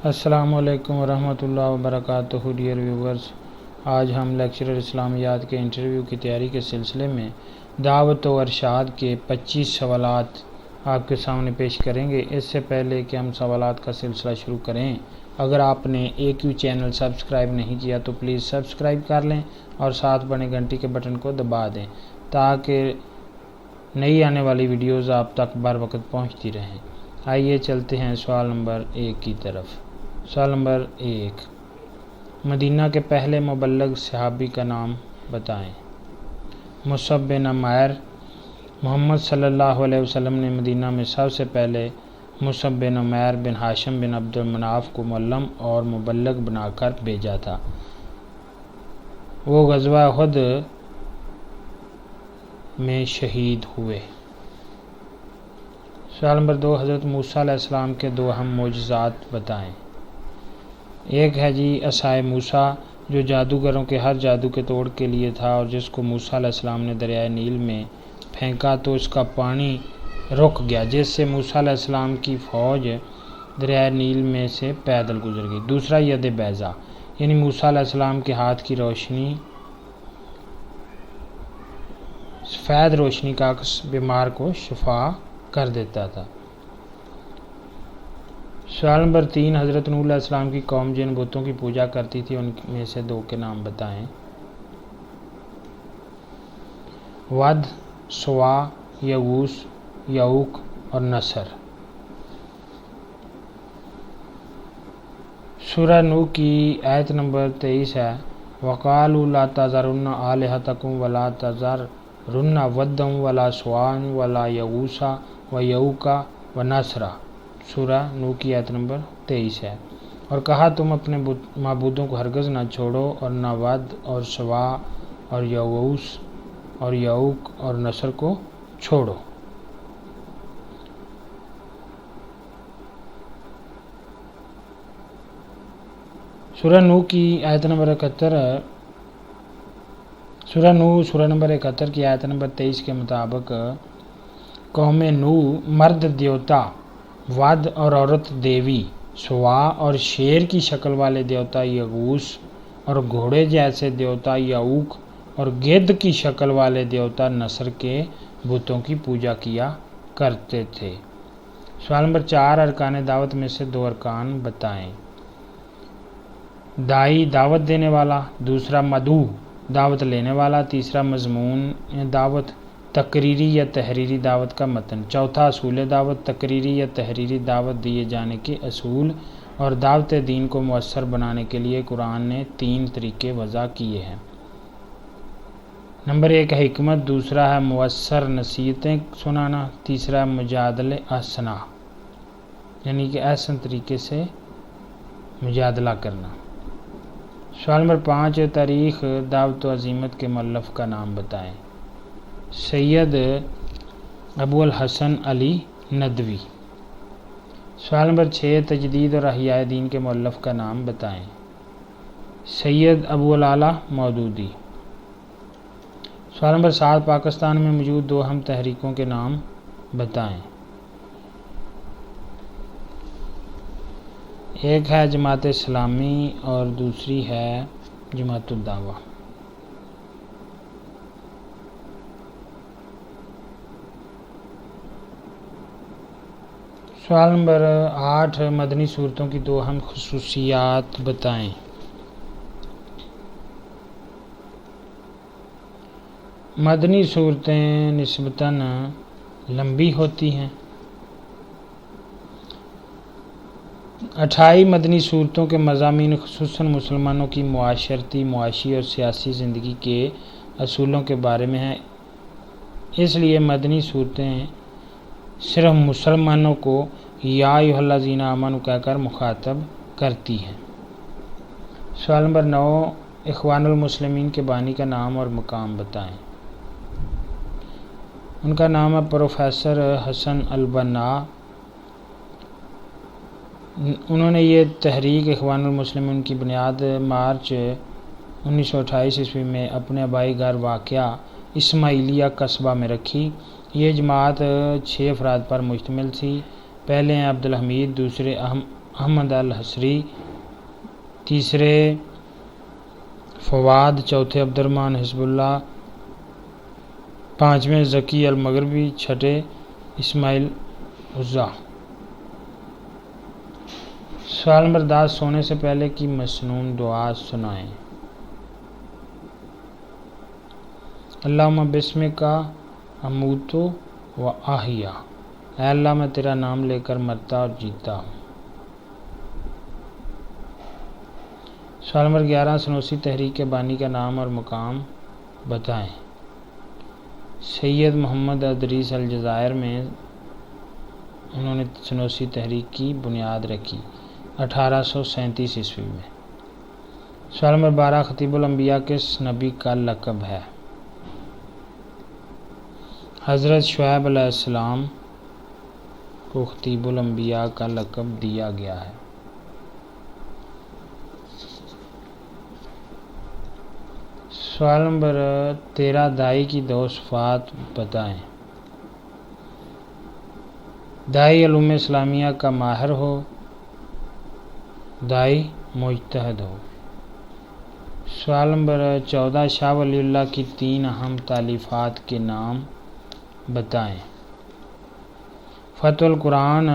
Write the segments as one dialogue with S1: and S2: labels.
S1: السلام علیکم ورحمۃ اللہ وبرکاتہ ڈیئر ویورز، آج ہم لیکچرر اسلامیات کے انٹرویو کی تیاری کے سلسلے میں دعوت و ارشاد کے 25 سوالات آپ کے سامنے پیش کریں گے۔ اس سے پہلے کہ ہم سوالات کا سلسلہ شروع کریں، اگر آپ نے AQ چینل سبسکرائب نہیں کیا تو پلیز سبسکرائب کر لیں اور ساتھ بنے گھنٹی کے بٹن کو دبا دیں تاکہ نئی آنے والی ویڈیوز آپ تک بر وقت پہنچتی رہیں۔ آئیے چلتے ہیں سوال نمبر 1 کی طرف۔ سوال نمبر 1، مدینہ کے پہلے مبلغ صحابی کا نام بتائیں۔ مصعب بن عمیر۔ محمد صلی اللہ علیہ وسلم نے مدینہ میں سب سے پہلے مصعب بن عمیر بن ہاشم بن عبد المناف کو معلم اور مبلغ بنا کر بھیجا تھا۔ وہ غزوہ احد میں شہید ہوئے۔ سوال نمبر 2، حضرت موسیٰ علیہ السلام کے 2 اہم معجزات بتائیں۔ ایک ہے عصائے موسیٰ، جو جادوگروں کے ہر جادو کے توڑ کے لیے تھا، اور جس کو موسیٰ علیہ السلام نے دریائے نیل میں پھینکا تو اس کا پانی رک گیا، جس سے موسیٰ علیہ السلام کی فوج دریائے نیل میں سے پیدل گزر گئی۔ دوسرا ید بیضا، یعنی موسیٰ علیہ السلام کے ہاتھ کی روشنی، سفید روشنی کا عکس بیمار کو شفا کر دیتا تھا۔ سوال نمبر 3، حضرت نوح علیہ السلام کی قوم جن بتوں کی پوجا کرتی تھی ان میں سے 2 کے نام بتائیں۔ ود، سوا، یغوث، یعوق اور نصر۔ سورہ نوح کی آیت نمبر 23 ہے، وَقَالُوا لَا تَذَرُنَّ آلِهَتَكُمْ وَلَا تَذَرُنَّ وَدًّا وَلَا سُوَاعًا وَلَا یغوث وَیعوق وَنَسْرَ۔ سورہ نوح کی آیت نمبر 23 ہے، اور کہا تم اپنے معبودوں کو ہرگز نہ چھوڑو اور نہ ود اور سوا اور یغوث اور یعوق اور نصر کو چھوڑو۔ سورہ نوح کی آیت نمبر 71 سورہ نمبر 71 کی آیت نمبر 23 کے مطابق قوم نوح مرد دیوتا ود اور عورت دیوی سوا اور شیر کی شکل والے دیوتا یغوث اور گھوڑے جیسے دیوتا یعوق اور گدھ کی شکل والے دیوتا نصر کے بتوں کی پوجا کیا کرتے تھے۔ سوال نمبر 4، ارکان دعوت میں سے 2 ارکان بتائیں۔ داعی، دعوت دینے والا۔ دوسرا مدعو، دعوت لینے والا۔ تیسرا مضمون دعوت، تقریری یا تحریری دعوت کا متن۔ چوتھا اصول دعوت، تقریری یا تحریری دعوت دیے جانے کے اصول۔ اور دعوت دین کو مؤثر بنانے کے لیے قرآن نے 3 طریقے وضع کیے ہیں۔ نمبر 1 ہے حکمت، دوسرا ہے مؤثر نصیحتیں سنانا، تیسرا ہے مجادلہ احسنہ، یعنی کہ احسن طریقے سے مجادلہ کرنا۔ سوال نمبر 5، تاریخ دعوت و عزیمت کے مؤلف کا نام بتائیں۔ سید ابو الحسن علی ندوی۔ سوال نمبر 6، تجدید اور احیاء دین کے مؤلف کا نام بتائیں۔ سید ابو العلا مودودی۔ سوال نمبر 7، پاکستان میں موجود 2 اہم تحریکوں کے نام بتائیں۔ ایک ہے جماعت اسلامی اور دوسری ہے جماعت الدعوہ۔ سوال نمبر 8، مدنی صورتوں کی 2 اہم خصوصیات بتائیں۔ مدنی صورتیں نسبتاً لمبی ہوتی ہیں۔ 28 مدنی صورتوں کے مضامین خصوصاً مسلمانوں کی معاشرتی، معاشی اور سیاسی زندگی کے اصولوں کے بارے میں ہیں، اس لیے مدنی صورتیں صرف مسلمانوں کو یا ایھا الذین آمنوا کہہ کر مخاطب کرتی ہیں۔ سوال نمبر 9، اخوان المسلمین کے بانی کا نام اور مقام بتائیں۔ ان کا نام ہے پروفیسر حسن البنا۔ انہوں نے یہ تحریک اخوان المسلمین کی بنیاد مارچ 1928 عیسوی میں اپنے آبائی گھر واقع اسماعیلیہ قصبہ میں رکھی۔ یہ جماعت 6 افراد پر مشتمل تھی۔ پہلے ہیں عبدالحمید، دوسرے احمد الحصری، تیسرے فواد، چوتھے عبد الرحمن حزب اللہ، پانچویں ذکی المغربی، چھٹے اسماعیل عزا۔ سوال نمبر 10، سونے سے پہلے کی مسنون دعا سنائیں۔ اللہم بسمک اموت و احیا، اے اللہ میں تیرا نام لے کر مرتا اور جیتا ہوں۔ سوال نمبر 11، سنوسی تحریک کے بانی کا نام اور مقام بتائیں۔ سید محمد ادریس الجزائر میں انہوں نے سنوسی تحریک کی بنیاد رکھی 1837 عیسوی میں۔ سوال نمبر 12، خطیب الانبیاء کس نبی کا لقب ہے؟ حضرت شعیب علیہ السلام کو خطیب الانبیاء کا لقب دیا گیا ہے۔ سوال نمبر 13، دائی کی 2 صفات بتائیں۔ دائی علوم اسلامیہ کا ماہر ہو، دائی مجتہد ہو۔ سوال نمبر 14، شاہ ولی اللہ کی 3 اہم تالیفات کے نام بتائیں۔ فتح القرآن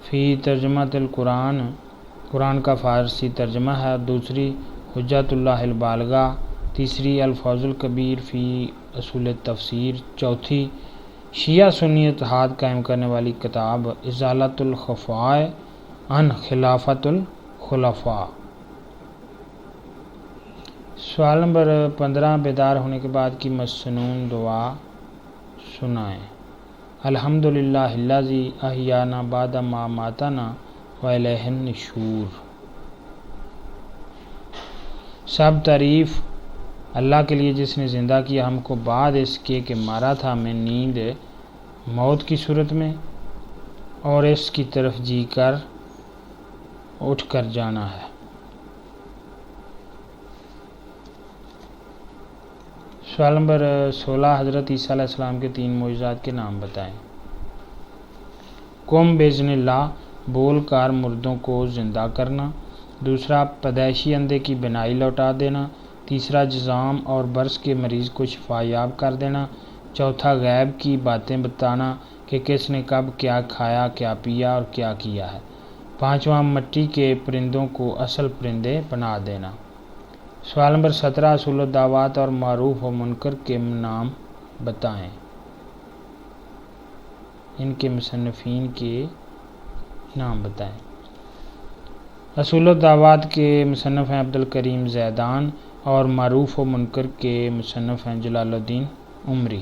S1: فی ترجمۃ القرآن، قرآن کا فارسی ترجمہ ہے، اور دوسری حجت اللہ البالغہ، تیسری الفوز الکبیر فی اصول تفسیر، چوتھی شیعہ سنی اتحاد قائم کرنے والی کتاب ازالۃ الخفاء عن خلافت الخلفاء۔ سوال نمبر 15، بیدار ہونے کے بعد کی مسنون دعا سنائیں۔ الحمدللہ الذی احیانا بعد ما ماتنا والیہ النشور۔ سب تعریف اللہ کے لیے جس نے زندہ کیا ہم کو بعد اس کے کہ مارا تھا ہمیں نیند موت کی صورت میں، اور اس کی طرف جی کر اٹھ کر جانا ہے۔ سوال نمبر 16، حضرت عیسیٰ علیہ السلام کے 3 معجزات کے نام بتائیں۔ قم باذن اللہ، بول کر مردوں کو زندہ کرنا، دوسرا پیدائشی اندھے کی بینائی لوٹا دینا، تیسرا جذام اور برس کے مریض کو شفا یاب کر دینا، چوتھا غیب کی باتیں بتانا کہ کس نے کب کیا کھایا، کیا پیا اور کیا کیا ہے، پانچواں مٹی کے پرندوں کو اصل پرندے بنا دینا۔ سوال نمبر 17، اصول الدعوات اور معروف و منکر کے نام بتائیں۔ ان کے مصنفین کے نام بتائیں۔ اصول الدعوات کے مصنف ہیں عبد الکریم زیدان، اور معروف و منکر کے مصنف ہیں جلال الدین عمری۔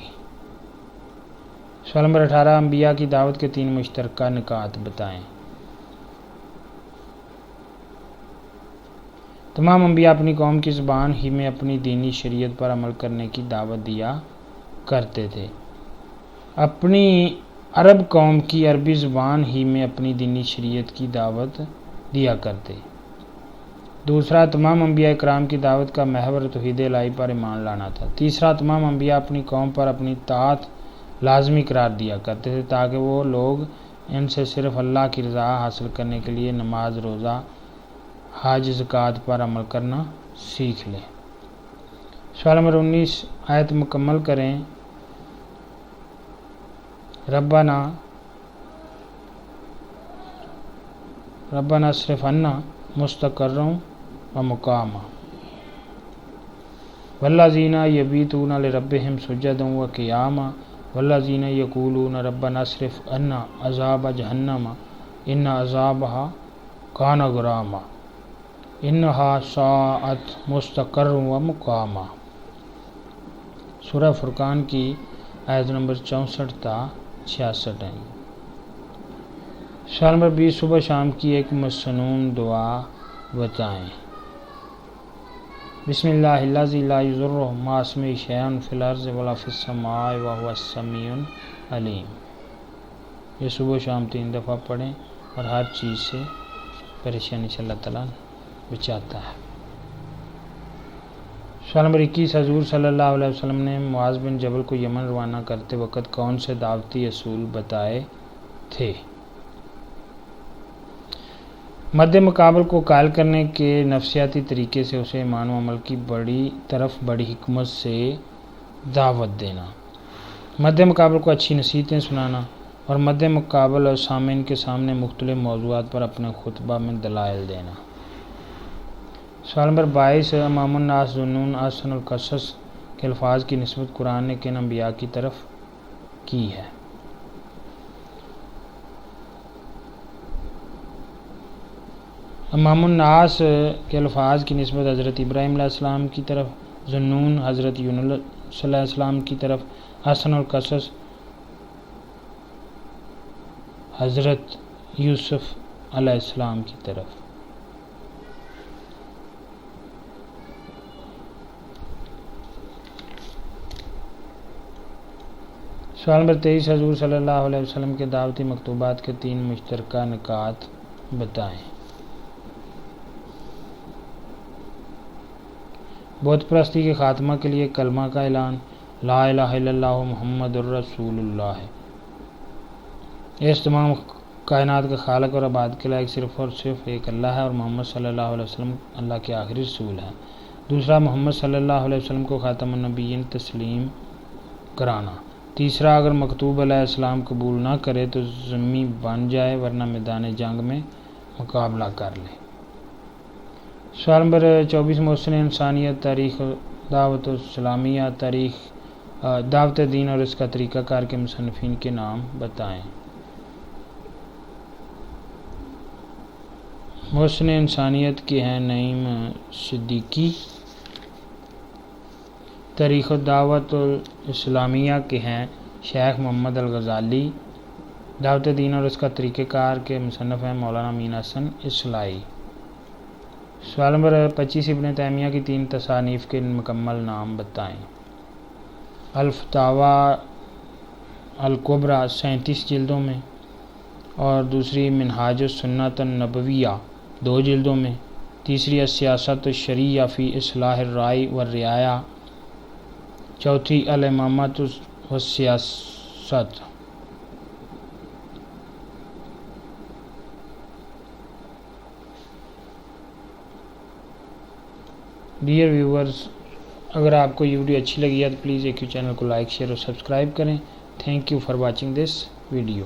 S1: سوال نمبر 18، انبیاء کی دعوت کے 3 مشترکہ نکات بتائیں۔ تمام انبیاء اپنی قوم کی زبان ہی میں اپنی دینی شریعت پر عمل کرنے کی دعوت دیا کرتے تھے۔ اپنی عرب قوم کی عربی زبان ہی میں اپنی دینی شریعت کی دعوت دیا کرتے۔ دوسرا، تمام انبیاء اکرام کی دعوت کا محور توحید الہی پر ایمان لانا تھا۔ تیسرا، تمام انبیاء اپنی قوم پر اپنی اطاعت لازمی قرار دیا کرتے تھے تاکہ وہ لوگ ان سے صرف اللہ کی رضا حاصل کرنے کے لیے نماز، روزہ، حج، زکوٰۃ پر عمل کرنا سیکھ لیں۔ سوال نمبر 19، آیت مکمل کریں۔ ربنا اصرف عنا مستقرا ومقاما والذین یبیتون لربہم سجدا وقیاما والذین یقولون ربنا اصرف عنا عذاب جہنم ان عذابها کان غراما انہا ساءت مستقرا ومقاما۔ سورہ فرقان کی آیت نمبر 64 تا 66 ہے۔ سوال نمبر 20، صبح شام کی ایک مسنون دعا بتائیں۔ بسم اللہ الذی لا یضر مع اسمہ شیء فی الارض ولا فی السماء وہو السمیع العلیم۔ یہ صبح شام 3 دفعہ پڑھیں اور ہر چیز سے پریشانی سے اللہ تعالیٰ بچاتا ہے۔ سوال نمبر 21، حضور صلی اللہ علیہ وسلم نے معاذ بن جبل کو یمن روانہ کرتے وقت کون سے دعوتی اصول بتائے تھے؟ مد مقابل کو قائل کرنے کے نفسیاتی طریقے سے اسے ایمان و عمل کی بڑی حکمت سے دعوت دینا، مد مقابل کو اچھی نصیحتیں سنانا اور مد مقابل اور سامعین کے سامنے مختلف موضوعات پر اپنے خطبہ میں دلائل دینا۔ سوال نمبر 22، امام الناس ذوالنون احسن القصص کے الفاظ کی نسبت قرآن نے کن انبیاء کی طرف کی ہے؟ امام الناس کے الفاظ کی نسبت حضرت ابراہیم علیہ السلام کی طرف، ذوالنون حضرت یونس علیہ السلام کی طرف، احسن القصص حضرت یوسف علیہ السلام کی طرف۔ سوال نمبر 23، حضور صلی اللہ علیہ وسلم کے دعوتی مکتوبات کے 3 مشترکہ نکات بتائیں۔ بت پرستی کے خاتمہ کے لیے کلمہ کا اعلان، لا الہ الا اللہ محمد الرسول اللہ ہے۔ اس تمام کائنات کا خالق اور عبادت کے لائق صرف اور صرف ایک اللہ ہے اور محمد صلی اللہ علیہ وسلم اللہ کے آخری رسول ہے۔ دوسرا، محمد صلی اللہ علیہ وسلم کو خاتم النبیین تسلیم کرانا۔ تیسرا، اگر مکتوب علیہ السلام قبول نہ کرے تو ذمی بن جائے ورنہ میدان جنگ میں مقابلہ کر لے۔ سوال نمبر 24، محسن انسانیت تاریخ دعوت اسلامیہ تاریخ دعوت دین اور اس کا طریقہ کار کے مصنفین کے نام بتائیں۔ محسن انسانیت کے ہیں نعیم صدیقی، تاریخ دعوت اسلامیہ کے ہیں شیخ محمد الغزالی، دعوت دین اور اس کا طریقہ کار کے مصنف ہیں مولانا امین حسن اصلاحی۔ سوال نمبر 25، ابن تیمیہ کی 3 تصانیف کے مکمل نام بتائیں۔ الفتاوی الکبریٰ 37 جلدوں میں، اور دوسری منہاج السنۃ النبویہ 2 جلدوں میں، تیسری السیاست الشرعیہ فی اصلاح الرائے والرعایا، چوتھی الامامۃ والسیاست۔ ڈیئر ویورز، اگر آپ کو یہ ویڈیو اچھی لگی ہے تو پلیز ایک چینل کو لائک، شیئر اور سبسکرائب کریں۔ Thank you for watching this video.